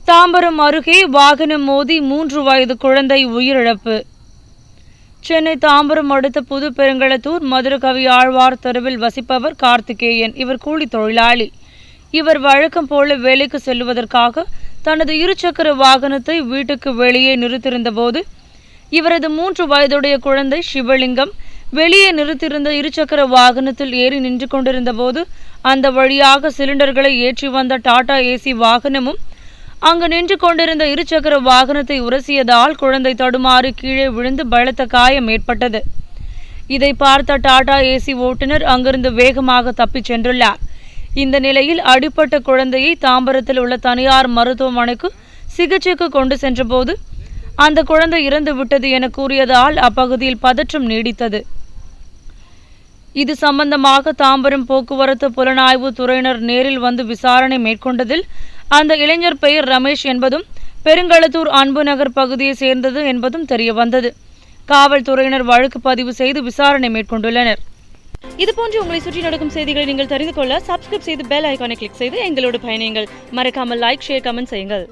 தாம்பரம் அருகே வாகனம் மோதி 3 வயது குழந்தை உயிரிழப்பு. சென்னை தாம்பரம் அடுத்த புது பெருங்களத்தூர் மதுரகவி ஆழ்வார் தெருவில் வசிப்பவர் கார்த்திகேயன். இவர் கூலி தொழிலாளி. இவர் வழக்கம் போல வேலைக்கு செல்வதற்காக தனது இருசக்கர வாகனத்தை வீட்டுக்கு வெளியே நிறுத்தியிருந்த போது இவரது 3 வயதுடைய குழந்தை சிவலிங்கம் வெளியே நிறுத்தியிருந்த இருசக்கர வாகனத்தில் ஏறி நின்று கொண்டிருந்த போது அந்த வழியாக சிலிண்டர்களை ஏற்றி வந்த டாடா ஏசி வாகனமும் அங்கு நின்று கொண்டிருந்த இருசக்கர வாகனத்தை உரசியதால் குழந்தை தடுமாறி கீழே விழுந்து பலத்த காயம் ஏற்பட்டது. இதை பார்த்த டாடா ஏசி ஓட்டுநர் அங்கிருந்து வேகமாக தப்பிச் சென்றுள்ளார். இந்த நிலையில் அடிப்பட்ட குழந்தையை தாம்பரத்தில் உள்ள தனியார் மருத்துவமனைக்கு சிகிச்சைக்கு கொண்டு சென்றபோது அந்த குழந்தை இறந்து விட்டது என கூறியதால் அப்பகுதியில் பதற்றம் நீடித்தது. இது சம்பந்தமாக தாம்பரம் போக்குவரத்து புலனாய்வு துறையினர் நேரில் வந்து விசாரணை மேற்கொண்டதில் அந்த இளைஞர் பெயர் ரமேஷ் என்பதும் பெருங்களத்தூர் அன்பு நகர் பகுதியை சேர்ந்தது என்பதும் தெரியவந்தது. காவல்துறையினர் வழக்கு பதிவு செய்து விசாரணை மேற்கொண்டுள்ளனர். இதுபோன்று உங்களை சுற்றி நடக்கும் செய்திகளை நீங்கள் தெரிந்து கொள்ள சப்ஸ்கிரைப் செய்து பெல் ஐகானை கிளிக் செய்து எங்களோடு பயணியுங்கள். மறக்காமல் லைக், ஷேர், கமெண்ட் செய்யுங்கள்.